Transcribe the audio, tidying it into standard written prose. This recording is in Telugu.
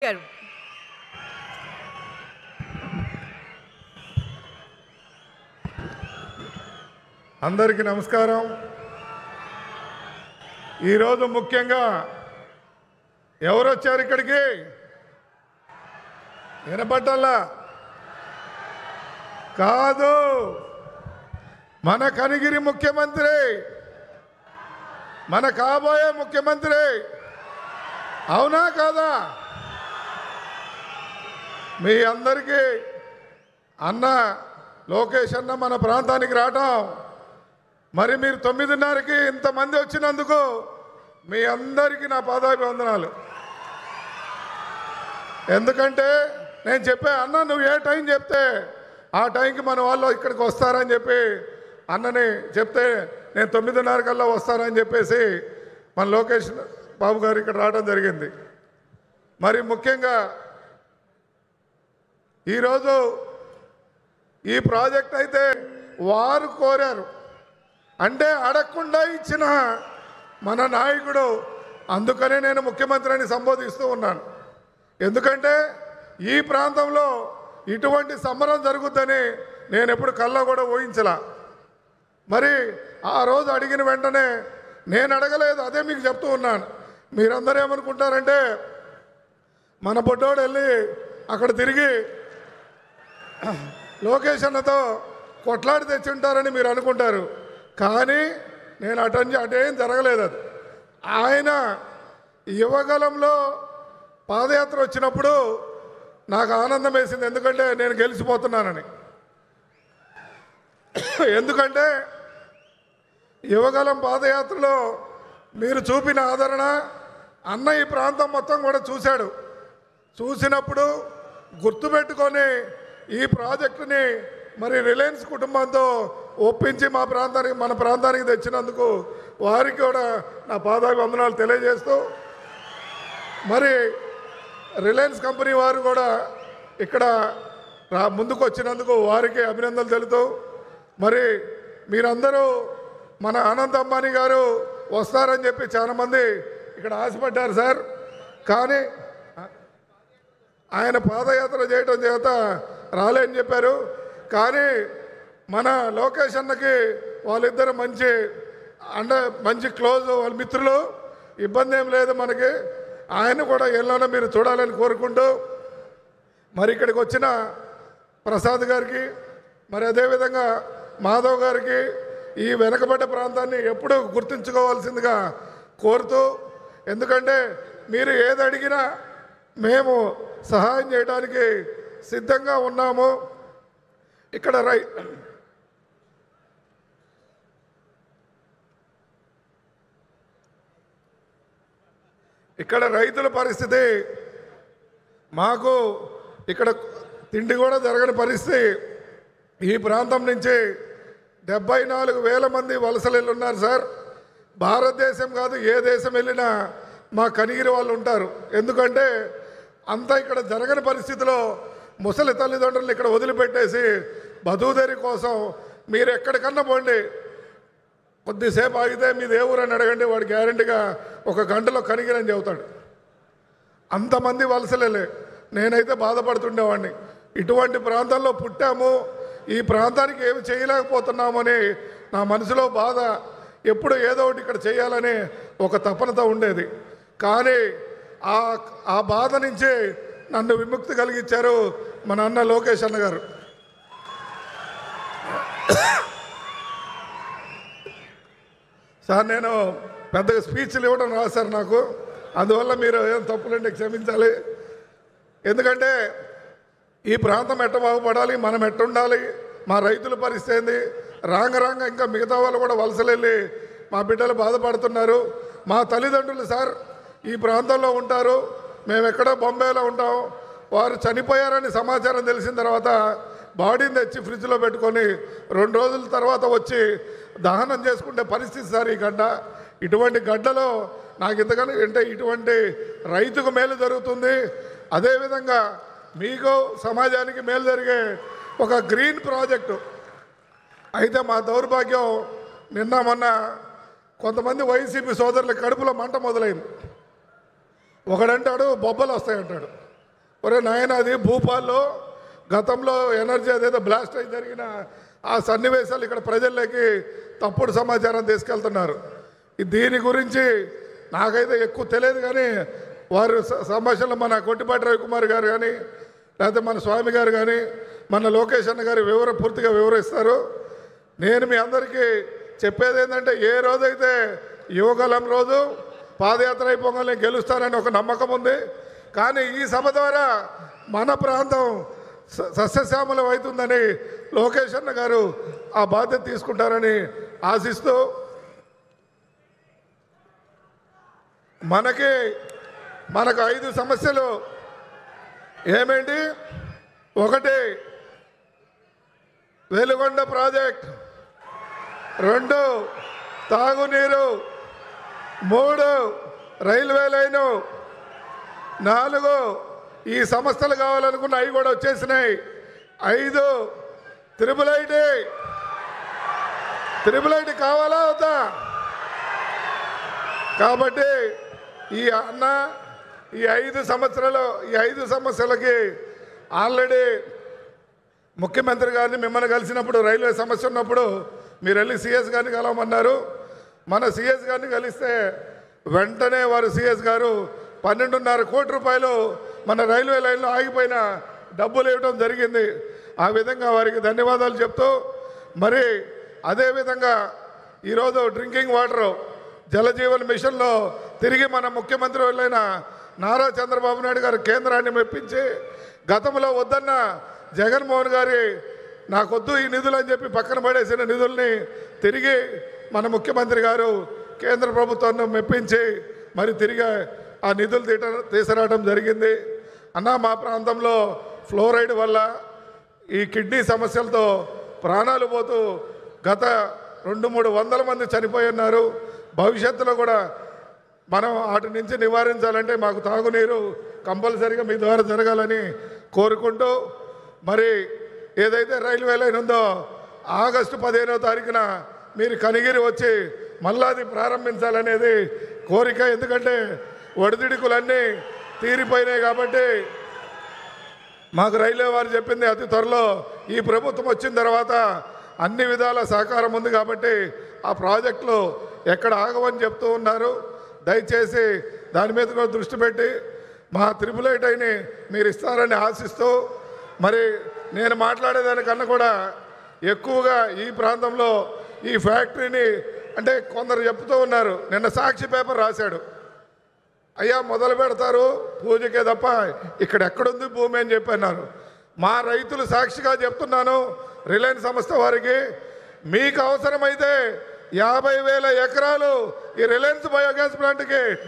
గారు అందరికీ నమస్కారం. ఈరోజు ముఖ్యంగా ఎవరు వచ్చారు ఇక్కడికి? వినపడ్డల్లా కాదు, మన కనిగిరి ముఖ్యమంత్రి, మన కాబోయే ముఖ్యమంత్రి. అవునా కాదా? మీ అందరికీ అన్న లోకేష్ అన్న మన ప్రాంతానికి రావటం, మరి మీరు 9:30కి ఇంతమంది వచ్చినందుకు మీ అందరికీ నా పాదాభివందనాలు. ఎందుకంటే నేను చెప్పా, అన్న నువ్వు ఏ టైం చెప్తే ఆ టైంకి మన వాళ్ళు ఇక్కడికి వస్తారని చెప్పి అన్నని చెప్తే నేను 9:30 కల్లా వస్తానని చెప్పేసి మన లోకేష్ బాబు గారు ఇక్కడ రావడం జరిగింది. మరి ముఖ్యంగా ఈరోజు ఈ ప్రాజెక్ట్ అయితే వారు కోరారు, అంటే అడగకుండా ఇచ్చిన మన నాయకుడు. అందుకనే నేను ముఖ్యమంత్రి అని సంబోధిస్తూ ఉన్నాను. ఎందుకంటే ఈ ప్రాంతంలో ఇటువంటి సమరం జరుగుద్దని నేను ఎప్పుడు కళ్ళ కూడా ఊహించలా. మరి ఆ రోజు అడిగిన వెంటనే నేను అడగలేదు, అదే మీకు చెప్తూ ఉన్నాను. మీరందరూ ఏమనుకుంటారంటే మన బొడ్డోడు వెళ్ళి అక్కడ తిరిగి లోకేష్ అన్నతో కొట్లాడి తెచ్చి ఉంటారని మీరు అనుకుంటారు. కానీ నేను అటేం జరగలేదు. అది ఆయన యువగలంలో పాదయాత్ర వచ్చినప్పుడు నాకు ఆనందం వేసింది, ఎందుకంటే నేను గెలిచిపోతున్నానని. ఎందుకంటే యువగలం పాదయాత్రలో మీరు చూపిన ఆదరణ అన్న ఈ ప్రాంతం మొత్తం కూడా చూశాడు. చూసినప్పుడు గుర్తుపెట్టుకొని ఈ ప్రాజెక్టుని మరి రిలయన్స్ కుటుంబంతో ఒప్పించి మన ప్రాంతానికి తెచ్చినందుకు వారికి కూడా నా పాదాభివందనాలు తెలియజేస్తూ, మరి రిలయన్స్ కంపెనీ వారు కూడా ఇక్కడ ముందుకు వచ్చినందుకు వారికి అభినందనలు తెలుపుతూ, మరి మీరందరూ మన అనంత్ అంబానీ గారు వస్తారని చెప్పి చాలామంది ఇక్కడ ఆశపడ్డారు సార్. కానీ ఆయన పాదయాత్ర చేయడం చేత రాలేని చెప్పారు. కానీ మన లోకేష్ అన్నకి వాళ్ళిద్దరు మంచి క్లోజ్, వాళ్ళ మిత్రులు, ఇబ్బంది ఏం లేదు మనకి. ఆయన కూడా ఎల్లానో మీరు చూడాలని కోరుకుంటూ, మరి ఇక్కడికి వచ్చిన ప్రసాద్ గారికి, మరి అదేవిధంగా మాధవ్ గారికి ఈ వెనకబడ్డ ప్రాంతాన్ని ఎప్పుడూ గుర్తుంచుకోవాల్సిందిగా కోరుతూ, ఎందుకంటే మీరు ఏది అడిగినా మేము సహాయం చేయడానికి సిద్ధంగా ఉన్నాము. ఇక్కడ రైతుల పరిస్థితి, మాకు ఇక్కడ తిండి కూడా జరగని పరిస్థితి. ఈ ప్రాంతం నుంచి 74,000 మంది వలసలు ఉన్నారు సార్. భారతదేశం కాదు, ఏ దేశం వెళ్ళినా మా కనిగిరి వాళ్ళు ఉంటారు. ఎందుకంటే అంతా ఇక్కడ జరగని పరిస్థితిలో ముసలి తల్లిదండ్రులు ఇక్కడ వదిలిపెట్టేసి బతుకుదేరి కోసం మీరు ఎక్కడికన్నా పోండి, కొద్దిసేపు ఆగితే మీది ఏ ఊరని అడగండి, వాడు గ్యారెంటీగా 1 గంటలో కనిగిరని చెబుతాడు. అంతమంది వలసలే. నేనైతే బాధపడుతుండేవాడిని, ఇటువంటి ప్రాంతాల్లో పుట్టాము, ఈ ప్రాంతానికి ఏమి చేయలేకపోతున్నామని నా మనసులో బాధ. ఎప్పుడు ఏదో ఒకటి ఇక్కడ చేయాలని ఒక తపనతో ఉండేది. కానీ ఆ బాధ నుంచి నన్ను విముక్తి కలిగించారు మన అన్న లోకేష్ అన్న గారు. సార్ నేను పెద్దగా స్పీచ్లు ఇవ్వడం రాదు సార్ నాకు, అందువల్ల మీరు ఏం తప్పులంటే క్షమించాలి. ఎందుకంటే ఈ ప్రాంతం ఎట్ట బాగుపడాలి, మనం ఎట్ట ఉండాలి, మా రైతుల పరిస్థితి ఏంది, రాంగ ఇంకా మిగతా వాళ్ళు కూడా వలసలు వెళ్ళి మా బిడ్డలు బాధపడుతున్నారు. మా తల్లిదండ్రులు సార్ ఈ ప్రాంతంలో ఉంటారు, మేము ఎక్కడో బొంబాయిలో ఉంటాం. వారు చనిపోయారని సమాచారం తెలిసిన తర్వాత బాడీని తెచ్చి ఫ్రిడ్జ్లో పెట్టుకొని 2 రోజుల తర్వాత వచ్చి దహనం చేసుకునే పరిస్థితి సార్ ఈ గడ్డ. ఇటువంటి గడ్డలో నాకు ఇంతకన్నా అంటే ఇటువంటి రైతుకు మేలు జరుగుతుంది, అదేవిధంగా మీకు సమాజానికి మేలు జరిగే ఒక గ్రీన్ ప్రాజెక్టు. అయితే మా దౌర్భాగ్యం నిన్న మొన్న కొంతమంది వైసీపీ సోదరుల కడుపులో మంట మొదలైంది. ఒకడంటాడు బొబ్బలు వస్తాయంటాడు, ఒరే నాయన, అది భూపాల్లో గతంలో ఎనర్జీ అదేదో బ్లాస్ట్ అయి జరిగిన ఆ సన్నివేశాలు ఇక్కడ ప్రజల్లోకి తప్పుడు సమాచారం తీసుకెళ్తున్నారు. దీని గురించి నాకైతే ఎక్కువ తెలియదు, కానీ వారు సమస్యలు మన కొట్టిపాటి రవికుమార్ గారు కానీ లేకపోతే మన స్వామి గారు కానీ మన లోకేష్ అన్న గారు పూర్తిగా వివరిస్తారు. నేను మీ అందరికీ చెప్పేది ఏంటంటే, ఏ రోజైతే యువగలం రోజు పాదయాత్ర అయిపోగానే గెలుస్తారని ఒక నమ్మకం ఉంది. కానీ ఈ సభ ద్వారా మన ప్రాంతం సస్యశ్యామలం అవుతుందని లోకేష్ అన్న గారు ఆ బాధ్యత తీసుకుంటారని ఆశిస్తూ, మనకు 5 సమస్యలు ఏమేంటి? 1 వెలుగొండ ప్రాజెక్ట్, 2 తాగునీరు, 3 రైల్వే లైను, 4 ఈ సంస్థలు కావాలనుకున్న అవి కూడా వచ్చేసినాయి, 5 త్రిబుల్ ఐటీ కావాలా వద్దా? కాబట్టి ఈ 5 సమస్యలకి ఆల్రెడీ ముఖ్యమంత్రి గారిని మిమ్మల్ని కలిసినప్పుడు రైల్వే సమస్య ఉన్నప్పుడు మీరు వెళ్ళి సిఎస్ గారిని కలవమన్నారు. మన సిఎస్ గారిని కలిస్తే వెంటనే వారు సిఎస్ గారు 12.5 కోట్ల రూపాయలు మన రైల్వే లైన్లో ఆగిపోయిన డబ్బులు ఇవ్వడం జరిగింది. ఆ విధంగా వారికి ధన్యవాదాలు చెప్తూ, మరి అదేవిధంగా ఈరోజు డ్రింకింగ్ వాటర్ జలజీవన్ మిషన్లో తిరిగి మన ముఖ్యమంత్రి వాళ్ళైన నారా చంద్రబాబు నాయుడు గారు కేంద్రాన్ని మెప్పించి, గతంలో వద్దన్న జగన్మోహన్ గారి నాకొద్దు ఈ నిధులు అని చెప్పి పక్కన పడేసిన నిధుల్ని తిరిగి మన ముఖ్యమంత్రి గారు కేంద్ర ప్రభుత్వాన్ని మెప్పించి మరి తిరిగి ఆ నిధులు తీసుకురావడం జరిగింది. మా ప్రాంతంలో ఫ్లోరైడ్ వల్ల ఈ కిడ్నీ సమస్యలతో ప్రాణాలు పోతూ గత 200-300 మంది చనిపోయి ఉన్నారు. భవిష్యత్తులో కూడా మనం వాటి నుంచి నివారించాలంటే మాకు తాగునీరు కంపల్సరీగా మీ ద్వారా జరగాలని కోరుకుంటూ, మరి ఏదైతే రైల్వే లైన్ ఉందో ఆగస్టు 15వ తారీఖున మీరు కనిగిరి వచ్చి మళ్ళా అది ప్రారంభించాలనేది కోరిక. ఎందుకంటే ఒడిదుడుకులన్నీ తీరిపోయినాయి కాబట్టి మాకు రైల్వే వారు చెప్పింది అతి త్వరలో ఈ ప్రభుత్వం వచ్చిన తర్వాత అన్ని విధాల సహకారం ఉంది కాబట్టి ఆ ప్రాజెక్టులు ఎక్కడ ఆగవని చెప్తూ ఉన్నారు. దయచేసి దాని మీద కూడా దృష్టి పెట్టి మా త్రిబుల్ ఐటీని మీరు ఇస్తారని ఆశిస్తూ, మరి నేను మాట్లాడేదానికన్నా కూడా ఎక్కువగా ఈ ప్రాంతంలో ఈ ఫ్యాక్టరీని అంటే కొందరు చెప్తూ ఉన్నారు. నిన్న సాక్షి పేపర్ రాశాడు, అయ్యా మొదలు పెడతారు పూజకే తప్ప ఇక్కడ ఎక్కడుంది భూమి అని చెప్పన్నారు. మా రైతులు సాక్షిగా చెప్తున్నాను, రిలయన్స్ సంస్థ వారికి, మీకు అవసరమైతే 50,000 ఎకరాలు ఈ రిలయన్స్ బయోగ్యాస్ ప్లాంట్కి